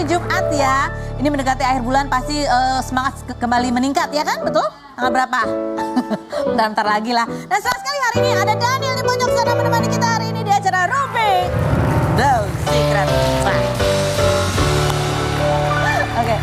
Jumat ya. Ini mendekati akhir bulan pasti semangat kembali meningkat ya kan? Betul? Tanggal berapa? Bentar lagi lah. Dan senang sekali hari ini ada Daniel di pojok sana menemani kita hari ini di acara Rubik The Secret. Oke,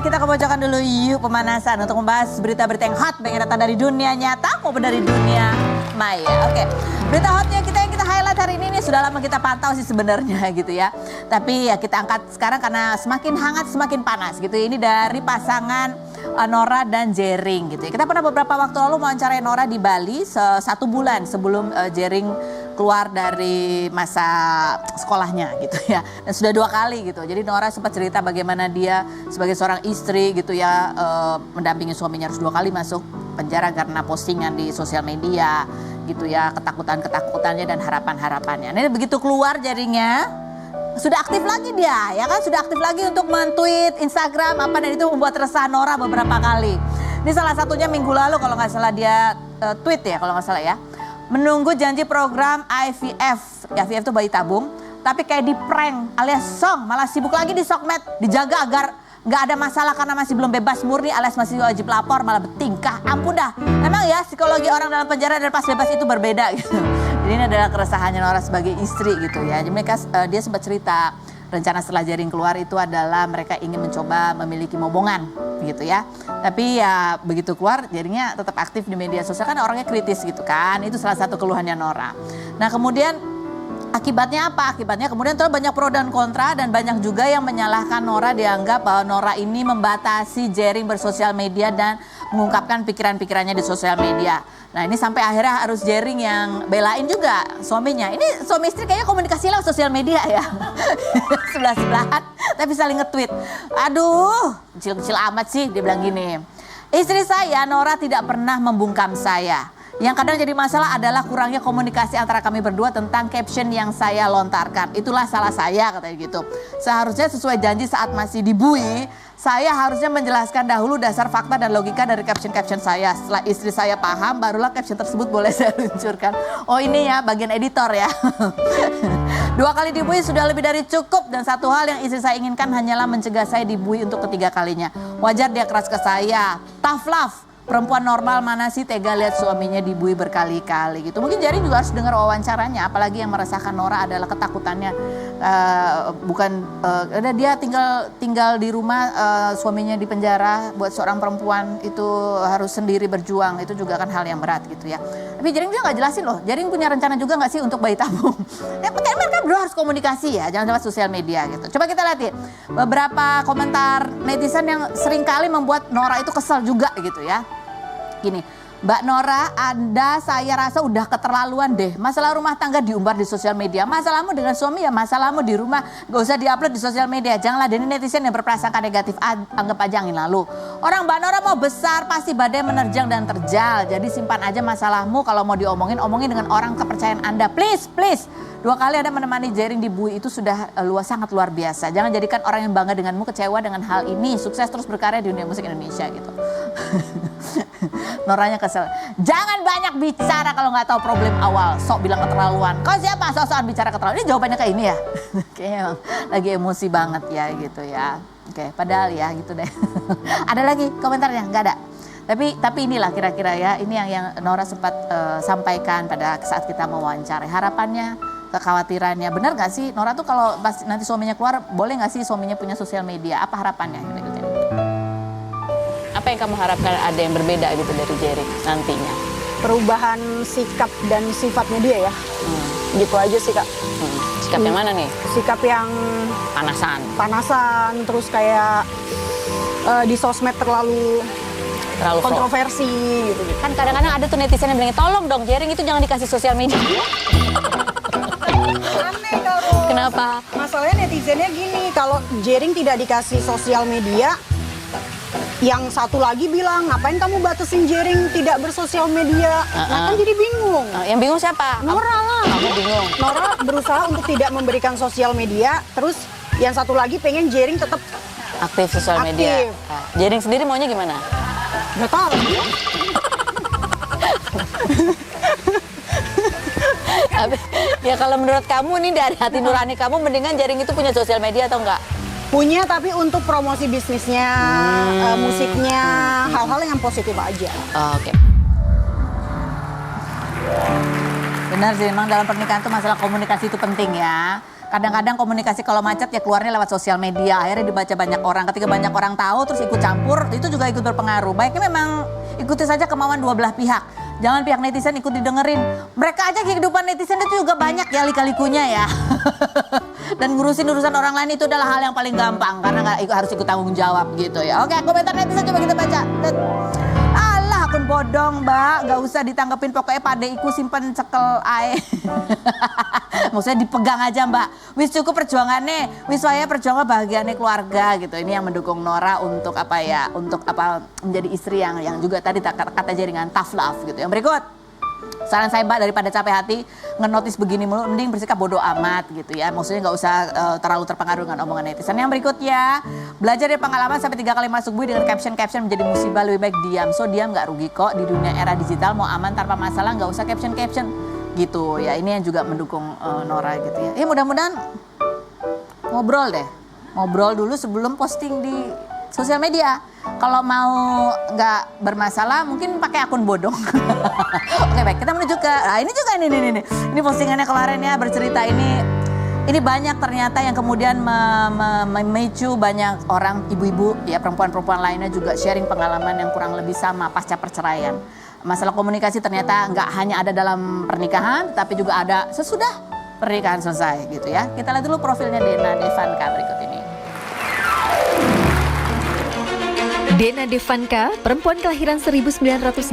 kita ke pojokan dulu yuk pemanasan untuk membahas berita-berita yang hot baik datang dari dunia nyata maupun dari dunia maya. Oke, berita hotnya yang kita highlight hari ini sudah lama kita pantau sih sebenarnya gitu ya. Tapi ya kita angkat sekarang karena semakin hangat semakin panas gitu. Ini dari pasangan Nora dan Jering gitu ya. Kita pernah beberapa waktu lalu mewawancarai Nora di Bali 1 bulan sebelum Jering keluar dari masa sekolahnya gitu ya. Dan sudah 2 kali gitu. Jadi Nora sempat cerita bagaimana dia sebagai seorang istri gitu ya mendampingi suaminya harus 2 kali masuk penjara karena postingan di sosial media gitu ya, ketakutannya dan harapannya. Nah, ini begitu keluar Jaringnya sudah aktif lagi dia ya kan, sudah aktif lagi untuk men-tweet Instagram apa, dan itu membuat resah Nora beberapa kali. Ini salah satunya minggu lalu kalau nggak salah dia tweet ya kalau nggak salah ya. Menunggu janji program IVF. Ya, IVF itu bayi tabung. Tapi kayak di prank alias song. Malah sibuk lagi di sokmed. Dijaga agar nggak ada masalah karena masih belum bebas murni alias masih wajib lapor. Malah bertingkah. Ampun dah. Emang ya psikologi orang dalam penjara dan pas bebas itu berbeda gitu. Jadi ini adalah keresahannya Nora sebagai istri gitu ya. Jadi mereka, dia sempat cerita. Rencana setelah Jering keluar itu adalah mereka ingin mencoba memiliki momongan gitu ya. Tapi ya begitu keluar Jeringnya tetap aktif di media sosial kan orangnya kritis gitu kan. Itu salah satu keluhannya Nora. Nah kemudian akibatnya apa? Akibatnya kemudian terus banyak pro dan kontra dan banyak juga yang menyalahkan Nora, dianggap bahwa Nora ini membatasi Jering bersosial media dan mengungkapkan pikiran-pikirannya di sosial media. Nah ini sampai akhirnya harus Jering yang belain juga suaminya. Ini suami istri kayaknya komunikasi lewat sosial media ya. Sebelah-sebelahan tapi saling nge-tweet. Aduh kecil-kecil amat sih dia bilang gini. Istri saya Nora tidak pernah membungkam saya. Yang kadang jadi masalah adalah kurangnya komunikasi antara kami berdua tentang caption yang saya lontarkan. Itulah salah saya katanya gitu. Seharusnya sesuai janji saat masih dibui, saya harusnya menjelaskan dahulu dasar fakta dan logika dari caption-caption saya. Setelah istri saya paham, barulah caption tersebut boleh saya luncurkan. Oh ini ya bagian editor ya. 2 kali dibui sudah lebih dari cukup. Dan satu hal yang istri saya inginkan hanyalah mencegah saya dibui untuk ketiga kalinya. Wajar dia keras ke saya. Tough love. Perempuan normal mana sih tega lihat suaminya dibui berkali-kali gitu. Mungkin Jering juga harus dengar wawancaranya. Apalagi yang meresahkan Nora adalah ketakutannya. Dia tinggal di rumah, suaminya di penjara. Buat seorang perempuan itu harus sendiri berjuang. Itu juga kan hal yang berat gitu ya. Tapi Jering juga gak jelasin loh. Jering punya rencana juga gak sih untuk bayi tabung? Ya kayak mereka berdua harus komunikasi ya. Jangan lewat sosial media gitu. Coba kita lihat beberapa komentar netizen yang seringkali membuat Nora itu kesal juga gitu ya. Gini, Mbak Nora, Anda saya rasa udah keterlaluan deh. Masalah rumah tangga diumbar di sosial media. Masalahmu dengan suami ya masalahmu di rumah. Gak usah diupload di sosial media. Janganlah dari netizen yang berprasangka negatif. Anggap aja angin lalu. Orang Mbak Nora mau besar pasti badai menerjang dan terjal. Jadi simpan aja masalahmu. Kalau mau diomongin, omongin dengan orang kepercayaan Anda. Please, please. 2 kali Anda menemani Jering dibui itu sudah sangat luar biasa. Jangan jadikan orang yang bangga denganmu kecewa dengan hal ini. Sukses terus berkarya di dunia musik Indonesia gitu. Noranya kesel. Jangan banyak bicara kalau nggak tahu problem awal. Sok bilang keterlaluan. Kau siapa sok-sokan bicara keterlaluan? Ini jawabannya kayak ini ya. Kayaknya emang lagi emosi banget ya gitu ya. Oke, padahal ya gitu deh. Ada lagi komentarnya? Nggak ada. Tapi inilah kira-kira ya. Ini yang Nora sempat sampaikan pada saat kita mewawancarai. Harapannya, kekhawatirannya. Benar nggak sih Nora tuh kalau pas nanti suaminya keluar, boleh nggak sih suaminya punya sosial media? Apa harapannya? Gitu. Apa yang kamu harapkan ada yang berbeda gitu dari Jering nantinya? Perubahan sikap dan sifatnya dia ya. Gitu aja sih Kak. Sikap yang mana nih? Sikap yang panasan, terus kayak di sosmed terlalu kontroversi gitu. Kan kadang-kadang ada tuh netizen yang bilang, tolong dong Jering itu jangan dikasih sosial media. Aneh kalau. Kenapa? Masalahnya netizennya gini, kalau Jering tidak dikasih sosial media, yang satu lagi bilang, ngapain kamu batasin Jering tidak bersosial media? Nah kan jadi bingung. Yang bingung siapa? Nora lah. Kamu bingung. Nora berusaha untuk tidak memberikan sosial media, terus yang satu lagi pengen Jering tetap aktif sosial media. Jering sendiri maunya gimana? Nggak tahu. Ya kalau menurut kamu nih dari hati nurani kamu mendingan Jering itu punya sosial media atau enggak? Punya, tapi untuk promosi bisnisnya, musiknya, hal-hal yang positif aja. Oke. Benar sih, memang dalam pernikahan tuh masalah komunikasi itu penting ya. Kadang-kadang komunikasi kalau macet ya keluarnya lewat sosial media, akhirnya dibaca banyak orang. Ketika banyak orang tahu terus ikut campur, itu juga ikut berpengaruh. Baiknya memang ikuti saja kemauan dua belah pihak. Jangan pihak netizen ikut didengerin. Mereka aja kehidupan netizen itu juga banyak ya lika-likunya ya. Dan ngurusin urusan orang lain itu adalah hal yang paling gampang karena nggak harus ikut tanggung jawab gitu ya. Oke, komentar netizen coba kita baca. Alah, akun bodong, Mbak. Gak usah ditanggepin, pokoknya padeiku simpen cekel ae. Maksudnya dipegang aja, Mbak. Wis cukup perjuangannya, wis saya perjuangan bahagiannya keluarga gitu. Ini yang mendukung Nora untuk apa ya? Untuk apa menjadi istri yang juga tadi kata jaringan tough love gitu. Yang berikut. Saran saya Mbak, daripada capek hati ngenotis begini mulu, mending bersikap bodoh amat gitu ya. Maksudnya nggak usah terlalu terpengaruh dengan omongan netizen. Yang berikutnya, belajar dari pengalaman sampai 3 kali masuk bui dengan caption menjadi musibah, lebih baik diam. So diam nggak rugi kok, di dunia era digital mau aman tanpa masalah nggak usah caption gitu ya. Ini yang juga mendukung Nora gitu ya. Mudah-mudahan ngobrol dulu sebelum posting di sosial media. Kalau mau nggak bermasalah mungkin pakai akun bodong. Oke baik, kita menuju ke ini juga ini postingannya kemarin ya, bercerita ini banyak ternyata yang kemudian memicu banyak orang, ibu-ibu ya, perempuan-perempuan lainnya juga sharing pengalaman yang kurang lebih sama pasca perceraian. Masalah komunikasi ternyata nggak hanya ada dalam pernikahan, tapi juga ada sesudah pernikahan selesai gitu ya. Kita lihat dulu profilnya Dena Devanka berikut ini. Dena Devanka, perempuan kelahiran 1984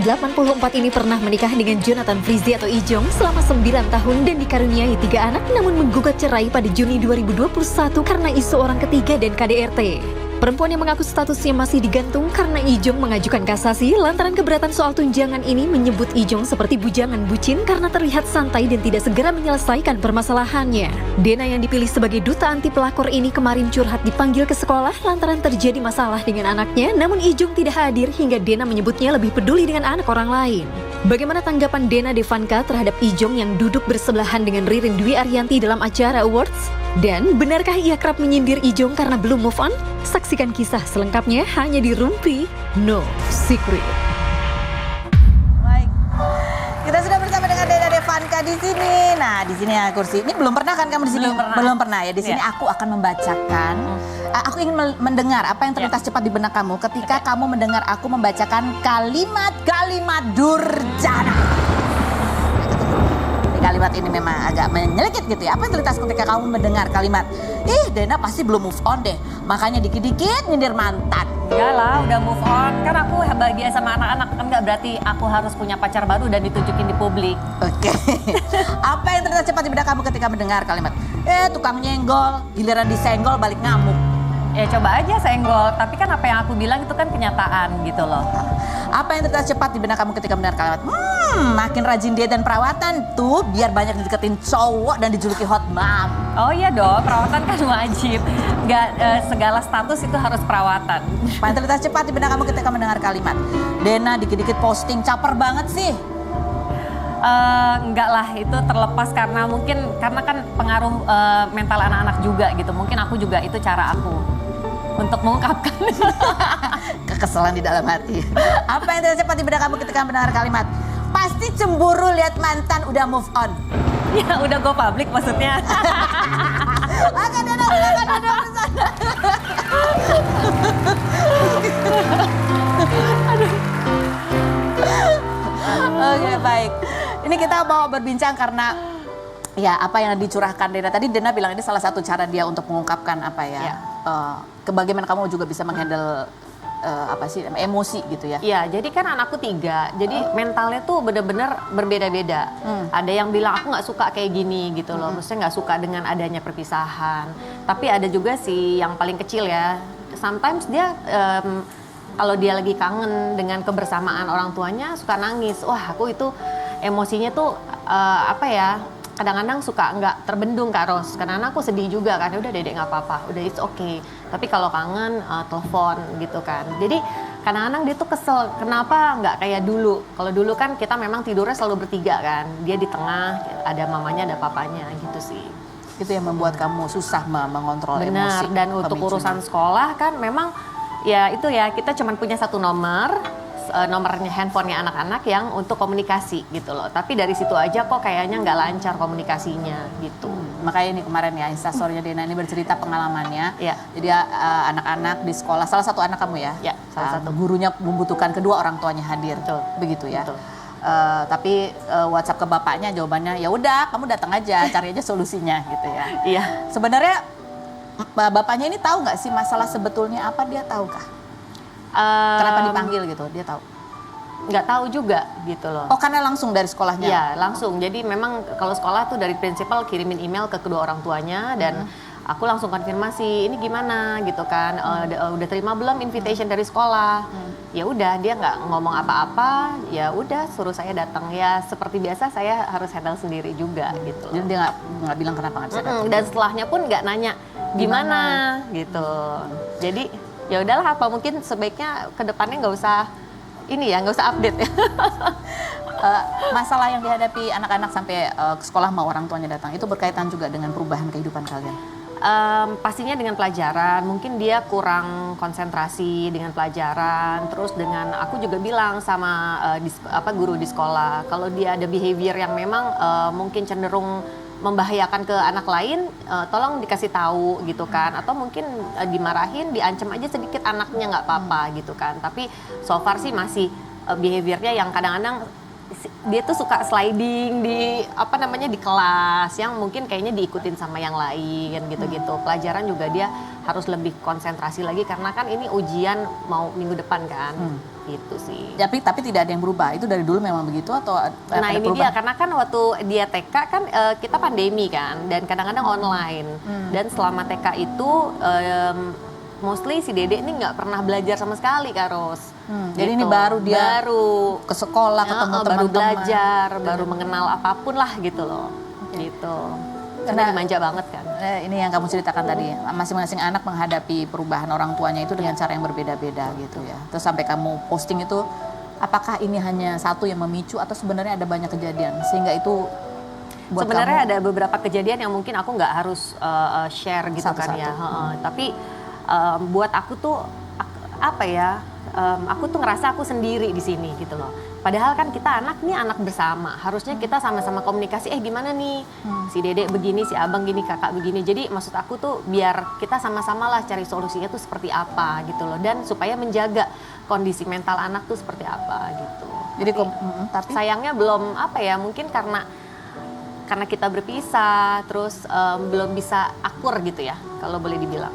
ini pernah menikah dengan Jonathan Frizzy atau Ijong selama 9 tahun dan dikaruniai 3 anak, namun menggugat cerai pada Juni 2021 karena isu orang ketiga dan KDRT. Perempuan yang mengaku statusnya masih digantung karena Ijong mengajukan kasasi lantaran keberatan soal tunjangan ini menyebut Ijong seperti bujangan bucin karena terlihat santai dan tidak segera menyelesaikan permasalahannya. Dena yang dipilih sebagai duta anti pelakor ini kemarin curhat dipanggil ke sekolah lantaran terjadi masalah dengan anaknya, namun Ijong tidak hadir hingga Dena menyebutnya lebih peduli dengan anak orang lain. Bagaimana tanggapan Dena Devanka terhadap Ijong yang duduk bersebelahan dengan Ririn Dwi Ariyanti dalam acara awards? Dan benarkah ia kerap menyindir Ijong karena belum move on? Saksikan kisah selengkapnya hanya di Rumpi No Secret. Baik, kita sudah bersama dengan Dena Devanka di sini. Nah, di sini ya kursi. Ini belum pernah kan kamu di sini? Belum pernah ya. Di sini aku akan membacakan. Aku ingin mendengar apa yang terlintas cepat di benak kamu ketika kamu mendengar aku membacakan kalimat-kalimat durjana. Kalimat ini memang agak menyelekit gitu ya. Apa yang terlintas ketika kamu mendengar kalimat, Dena pasti belum move on deh, makanya dikit-dikit nyindir mantan. Enggak lah, udah move on. Kan aku bahagia sama anak-anak, kan nggak berarti aku harus punya pacar baru dan ditunjukin di publik. Oke. Apa yang terlintas cepat di benak kamu ketika mendengar kalimat, tukang nyenggol, giliran disenggol balik ngamuk. Ya coba aja senggol, tapi kan apa yang aku bilang itu kan kenyataan gitu loh. Apa yang terlintas cepat di benak kamu ketika mendengar kalimat, makin rajin diet dan perawatan tuh biar banyak dideketin cowok dan dijuluki hot mom. Oh iya dong, perawatan kan wajib. Nggak segala status itu harus perawatan. Apa yang terlintas cepat di benak kamu ketika mendengar kalimat, Dena dikit-dikit posting caper banget sih. Enggak lah, itu terlepas karena kan pengaruh mental anak-anak juga gitu. Mungkin aku juga itu cara aku untuk mengungkapkan kekesalan di dalam hati. Apa yang terlintas cepat di benak kamu ketika mendengar kalimat, pasti cemburu lihat mantan udah move on. Ya udah go public maksudnya. Oke, Dena, silakan Dena bersama. Oke, baik. Ini kita mau berbincang karena ya apa yang dicurahkan Dena tadi. Dena bilang ini salah satu cara dia untuk mengungkapkan apa ya, bagaimana kamu juga bisa menghandle emosi gitu ya. Iya, jadi kan anakku 3, jadi mentalnya tuh bener-bener berbeda-beda. Ada yang bilang aku nggak suka kayak gini gitu loh, maksudnya nggak suka dengan adanya perpisahan. Tapi ada juga sih yang paling kecil ya, sometimes dia kalau dia lagi kangen dengan kebersamaan orang tuanya suka nangis. Wah, aku itu emosinya tuh kadang-kadang suka nggak terbendung Kak Ros, karena aku sedih juga kan. Udah Dedek nggak apa-apa, udah it's okay. Tapi kalau kangen telepon gitu kan. Jadi kadang-kadang dia tuh kesel, kenapa nggak kayak dulu. Kalau dulu kan kita memang tidurnya selalu bertiga kan, dia di tengah, ada mamanya ada papanya gitu sih. itu yang membuat kamu susah mengontrol emosi. Benar, dan untuk pemicunya. urusan sekolah kan memang ya itu ya kita cuma punya satu nomornya handphonenya anak-anak yang untuk komunikasi gitu loh. Tapi dari situ aja kok kayaknya nggak lancar komunikasinya gitu. Makanya ini kemarin ya instastorynya Dena ini bercerita pengalamannya. Iya. Jadi anak-anak di sekolah, salah satu anak kamu ya? Ya, salah satu. Gurunya membutuhkan kedua orang tuanya hadir. Betul. Begitu ya? Betul. Tapi WhatsApp ke bapaknya jawabannya ya udah kamu datang aja cari aja solusinya gitu ya. Iya. Sebenarnya bapaknya ini tahu nggak sih masalah sebetulnya apa, dia tahu kah? Kenapa dipanggil gitu, dia tahu? Nggak tahu juga gitu loh. Oh karena langsung dari sekolahnya? Iya langsung. Jadi memang kalau sekolah tuh dari prinsipal kirimin email ke kedua orang tuanya dan aku langsung konfirmasi ini gimana gitu kan. Udah terima belum invitation dari sekolah? Ya udah dia nggak ngomong apa-apa. Ya udah suruh saya datang ya seperti biasa saya harus handle sendiri juga gitu. Jadi dia nggak bilang kenapa nggak bisa datang? Dan setelahnya pun nggak nanya gimana gitu. Jadi ya udahlah apa mungkin sebaiknya kedepannya nggak usah update ya. Masalah yang dihadapi anak-anak sampai ke sekolah mau orang tuanya datang itu berkaitan juga dengan perubahan kehidupan kalian? Pastinya dengan pelajaran, mungkin dia kurang konsentrasi dengan pelajaran. Terus dengan aku juga bilang sama guru di sekolah, kalau dia ada behavior yang memang mungkin cenderung membahayakan ke anak lain, tolong dikasih tahu gitu kan, atau mungkin dimarahin, diancam aja sedikit anaknya nggak apa-apa gitu kan. Tapi so far sih masih behaviornya yang kadang-kadang dia tuh suka sliding di kelas yang mungkin kayaknya diikutin sama yang lain gitu-gitu. Pelajaran juga dia harus lebih konsentrasi lagi karena kan ini ujian mau minggu depan kan. Gitu sih. Tapi tidak ada yang berubah. Itu dari dulu memang begitu atau ada Nah ini perubahan? dia karena kan waktu dia TK kan kita pandemi kan dan kadang-kadang online. Dan selama TK itu mostly si Dede ini nggak pernah belajar sama sekali Kak Ros. Jadi ini baru dia ke sekolah ketemu baru teman-teman. belajar, baru mengenal apapun lah gitu loh. Gitu. Karena dimanja banget kan. Ini yang kamu ceritakan tadi, masing-masing anak menghadapi perubahan orang tuanya itu dengan cara yang berbeda-beda gitu ya. Terus sampai kamu posting itu, apakah ini hanya satu yang memicu atau sebenarnya ada banyak kejadian sehingga itu buat sebenarnya kamu ada beberapa kejadian yang mungkin aku nggak harus share gitu kan ya. Tapi buat aku tuh aku tuh ngerasa aku sendiri di sini gitu loh. Padahal kan kita anak bersama. Harusnya kita sama-sama komunikasi, gimana nih si Dedek begini, si abang gini, kakak begini. Jadi maksud aku tuh biar kita sama-sama lah cari solusinya tuh seperti apa gitu loh. Dan supaya menjaga kondisi mental anak tuh seperti apa gitu. Jadi tapi sayangnya belum mungkin karena kita berpisah, terus belum bisa akur gitu ya, kalau boleh dibilang.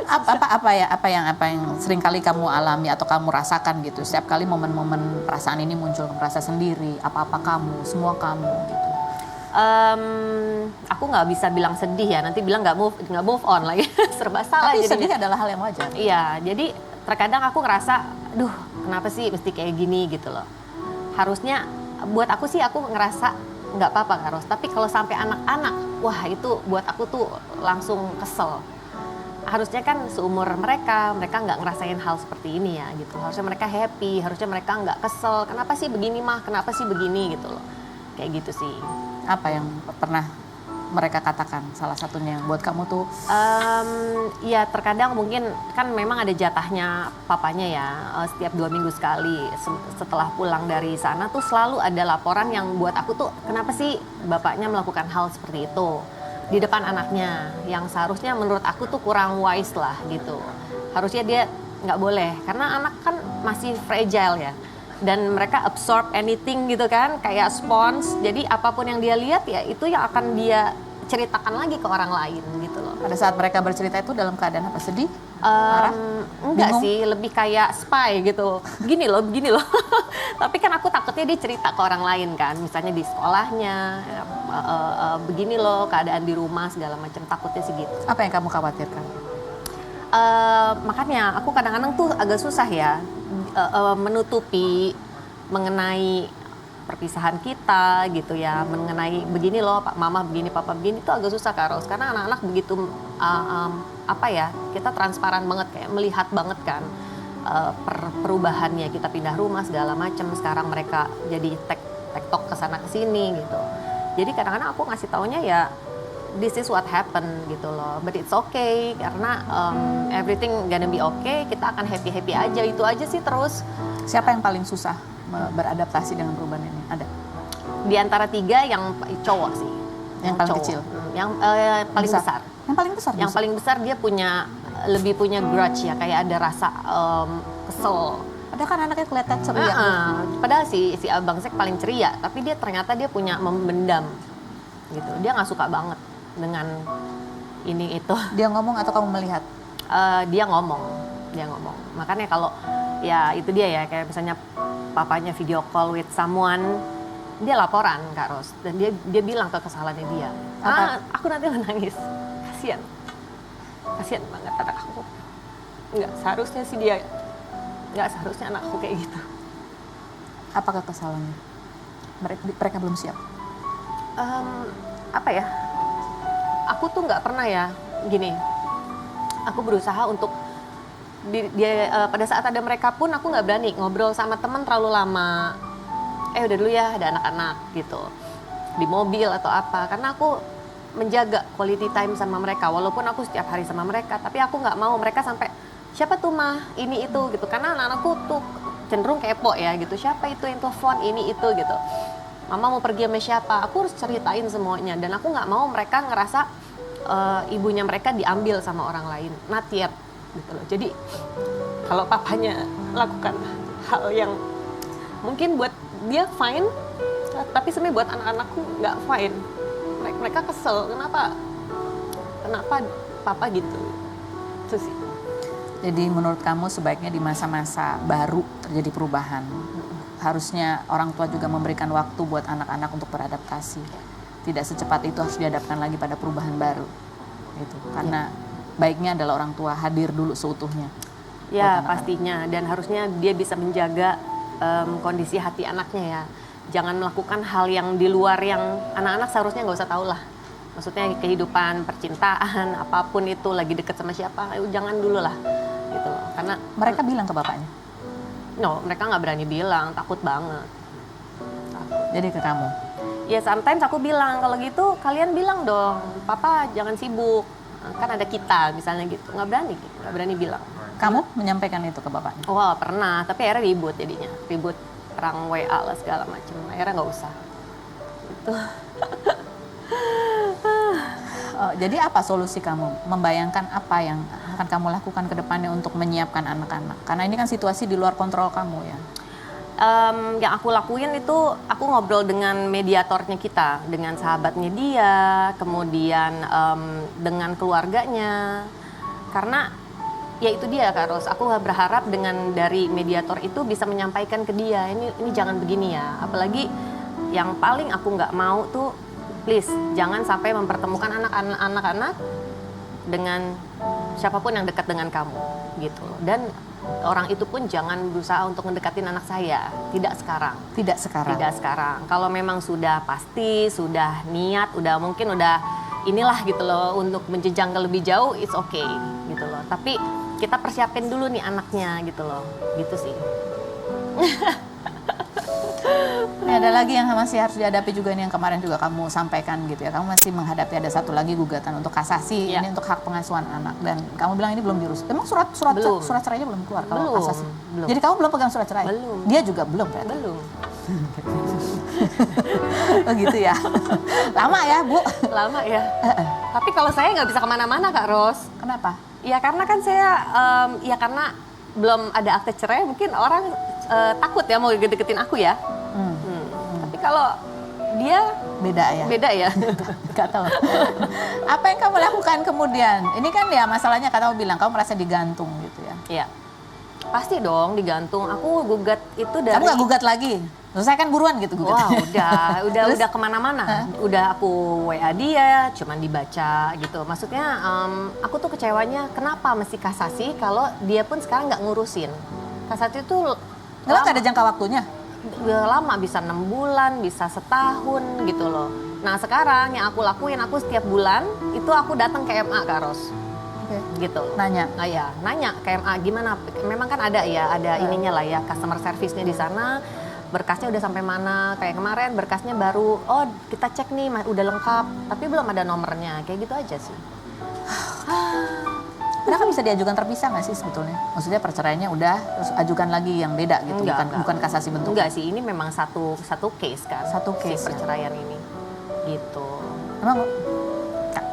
apa yang sering kali kamu alami atau kamu rasakan gitu setiap kali momen-momen perasaan ini muncul, merasa sendiri, apa kamu, semua kamu gitu? Aku nggak bisa bilang sedih ya, nanti bilang nggak move on lagi. Serba salah. Tapi jadinya. sedih adalah hal yang wajar. Iya, jadi terkadang aku ngerasa, aduh kenapa sih mesti kayak gini gitu loh. Harusnya buat aku sih aku ngerasa nggak apa-apa Kak Ros, tapi kalau sampai anak-anak, wah itu buat aku tuh langsung kesel. Harusnya kan seumur mereka nggak ngerasain hal seperti ini ya gitu. Harusnya mereka happy, harusnya mereka nggak kesel. Kenapa sih begini mah, kenapa sih begini gitu loh. Kayak gitu sih. Apa yang pernah mereka katakan salah satunya yang buat kamu tuh? Ya terkadang mungkin kan memang ada jatahnya papanya ya, setiap 2 minggu sekali setelah pulang dari sana tuh selalu ada laporan yang buat aku tuh kenapa sih bapaknya melakukan hal seperti itu di depan anaknya, yang seharusnya menurut aku tuh kurang wise lah gitu. Harusnya dia nggak boleh karena anak kan masih fragile ya. Dan mereka absorb anything gitu kan, kayak sponge. Jadi apapun yang dia lihat ya itu yang akan dia ceritakan lagi ke orang lain gitu loh. Pada saat mereka bercerita itu dalam keadaan apa? Sedih? Marah? Enggak Bingung? sih, lebih kayak spy gitu. Begini loh. Tapi kan aku takutnya dia cerita ke orang lain kan. Misalnya di sekolahnya, begini loh keadaan di rumah segala macam, takutnya sih gitu. Apa yang kamu khawatirkan? Makanya aku kadang-kadang tuh agak susah ya menutupi mengenai perpisahan kita gitu ya, mengenai begini loh Pak Mama begini Papa begini, itu agak susah Kak Ros, karena anak-anak begitu kita transparan banget, kayak melihat banget kan perubahannya, kita pindah rumah segala macam, sekarang mereka jadi tektok kesana kesini gitu. Jadi kadang-kadang aku ngasih taunya ya this is what happened gitu loh. But it's okay karena everything gonna be okay. Kita akan happy aja, itu aja sih terus. Siapa yang paling susah beradaptasi dengan perubahan ini? Ada? Di antara 3 yang cowok sih. Yang paling cowok. kecil? Yang paling besar. Yang paling besar? Yang paling besar dia lebih punya grudge ya, kayak ada rasa kesel. Ada kan anaknya kelihatan ceria. Padahal si Abang Sek paling ceria, tapi dia ternyata dia punya memendam gitu. Dia nggak suka banget dengan ini itu. Dia ngomong atau kamu melihat? Dia ngomong. Makanya kalau ya itu dia ya, kayak misalnya papanya video call with someone, dia laporan Kak Ros, dan dia bilang ke kesalahannya dia. Aku nanti menangis. Kasian banget anak aku. Nggak seharusnya sih dia, nggak seharusnya anak aku kayak gitu. Apakah kesalahannya? Mereka belum siap? Apa ya? Aku tuh nggak pernah ya gini. Aku berusaha untuk pada saat ada mereka pun aku nggak berani ngobrol sama teman terlalu lama. Udah dulu ya, ada anak-anak gitu di mobil atau apa, karena aku menjaga quality time sama mereka. Walaupun aku setiap hari sama mereka, tapi aku nggak mau mereka sampai siapa tuh mah ini itu gitu, karena anak-anakku tuh cenderung kepo ya gitu, siapa itu yang telepon ini itu gitu, mama mau pergi sama siapa, aku harus ceritain semuanya. Dan aku nggak mau mereka ngerasa ibunya mereka diambil sama orang lain, not yet gitu loh. Jadi kalau papanya lakukan hal yang mungkin buat dia fine, tapi sebenarnya buat anak-anakku nggak fine. Mereka kesel, kenapa papa gitu. Itu sih. Jadi menurut kamu sebaiknya di masa-masa baru terjadi perubahan. Harusnya orang tua juga memberikan waktu buat anak-anak untuk beradaptasi. Tidak secepat itu harus dihadapkan lagi pada perubahan baru. Gitu. Karena baiknya adalah orang tua hadir dulu seutuhnya. Ya pastinya, dan harusnya dia bisa menjaga kondisi hati anaknya ya. Jangan melakukan hal yang di luar yang anak-anak seharusnya nggak usah tahu lah. Maksudnya kehidupan, percintaan, apapun itu, lagi deket sama siapa, jangan dulu lah. Gitu loh. Karena mereka bilang ke bapaknya? No, mereka nggak berani bilang, takut banget. Jadi ke kamu? Ya sometimes aku bilang, kalau gitu kalian bilang dong, papa jangan sibuk. Kan ada kita misalnya gitu, nggak berani bilang. Kamu menyampaikan itu ke bapaknya? Wah pernah, tapi akhirnya ribut jadinya. Ribut perang WA lah segala macam. Akhirnya nggak usah. Gitu. Jadi apa solusi kamu? Membayangkan apa yang akan kamu lakukan ke depannya untuk menyiapkan anak-anak? Karena ini kan situasi di luar kontrol kamu ya. Yang aku lakuin itu aku ngobrol dengan mediatornya kita, dengan sahabatnya dia, kemudian dengan keluarganya. Karena ya itu dia Kak Ros, aku berharap dengan dari mediator itu bisa menyampaikan ke dia, ini jangan begini ya. Apalagi yang paling aku nggak mau tuh, please jangan sampai mempertemukan anak-anak dengan siapapun yang dekat dengan kamu gitu. Dan orang itu pun jangan berusaha untuk mendekatin anak saya, tidak sekarang. Tidak sekarang. Kalau memang sudah pasti, sudah niat, mungkin udah inilah gitu loh, untuk menjejang ke lebih jauh, it's okay gitu loh. Tapi kita persiapin dulu nih anaknya gitu loh, gitu sih. Ini ada lagi yang masih harus dihadapi juga nih, yang kemarin juga kamu sampaikan gitu ya. Kamu masih menghadapi ada satu lagi gugatan untuk kasasi, ini untuk hak pengasuhan anak, dan kamu bilang ini belum diurus. Emang surat cerainya belum keluar kalau kasasi? Belum. Jadi kamu belum pegang surat cerai? Belum. Dia juga belum kan? Belum. Oh gitu ya. Lama ya, Bu? Lama ya. Tapi kalau saya nggak bisa kemana-mana Kak Ros. Kenapa? Ya karena kan saya, karena belum ada akte cerai, mungkin orang takut ya mau deketin aku ya. Tapi kalau dia beda ya. Gak tahu. Apa yang kamu lakukan kemudian? Ini kan ya masalahnya, kamu bilang kamu merasa digantung gitu ya. Iya. Pasti dong digantung. Aku gugat itu dari. Kamu nggak gugat lagi? Selesai kan buruan gitu gugat. Wah udah kemana-mana. Udah aku WA dia, cuman dibaca gitu. Maksudnya aku tuh kecewanya kenapa mesti kasasi kalau dia pun sekarang nggak ngurusin. Kasasi itu nggak ada jangka waktunya? Lama, bisa 6 bulan, bisa setahun gitu loh. Nah sekarang yang aku lakuin, aku setiap bulan itu aku datang ke MA Kak Ros. Gitu. Nanya ke MA gimana? Memang kan ada ininya lah ya, customer service-nya di sana. berkasnya udah sampai mana. Kayak kemarin berkasnya baru, oh kita cek nih udah lengkap, tapi belum ada nomornya. Kayak gitu aja sih. Padahal kan bisa diajukan terpisah nggak sih sebetulnya? Maksudnya perceraiannya udah, terus ajukan lagi yang beda gitu, bukan kasasi bentuk. Enggak sih, ini memang satu case kan. Satu case, si perceraian ini. Gitu. Emang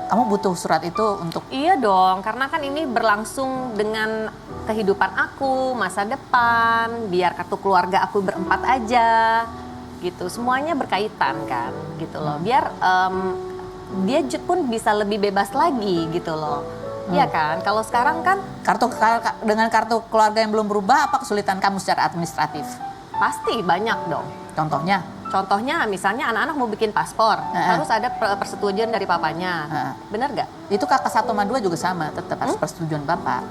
kamu butuh surat itu untuk... Iya dong, karena kan ini berlangsung dengan kehidupan aku, masa depan, biar kartu keluarga aku berempat aja, gitu. Semuanya berkaitan kan, gitu loh. Biar dia pun bisa lebih bebas lagi, gitu loh. Iya kan, kalau sekarang kan... Dengan kartu keluarga yang belum berubah, apa kesulitan kamu secara administratif? Pasti banyak dong. Contohnya? Contohnya misalnya anak-anak mau bikin paspor, harus ada persetujuan dari papanya. Bener gak? Itu kakak 1 sama 2 juga sama, tetap harus persetujuan bapak.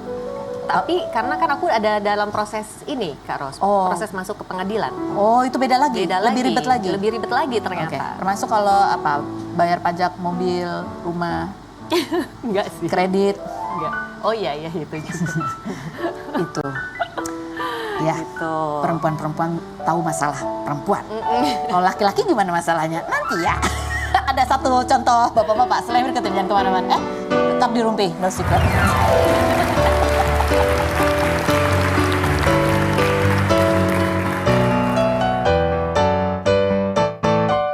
Tapi karena kan aku ada dalam proses ini, Kak Ros, proses masuk ke pengadilan. Oh, itu beda lagi? Beda Lebih lagi. ribet lagi? Lebih ribet lagi Oke, ternyata. termasuk kalau apa, bayar pajak mobil, rumah, Enggak sih. kredit, Enggak. Oh iya itu juga. itu. Ya, Gitu. perempuan-perempuan tahu masalah perempuan. Kalau laki-laki gimana masalahnya? Nanti ya. Ada satu contoh bapak-bapak, selain berikut ini, jangan kemana-mana. Tetap di Rumpi, no secret.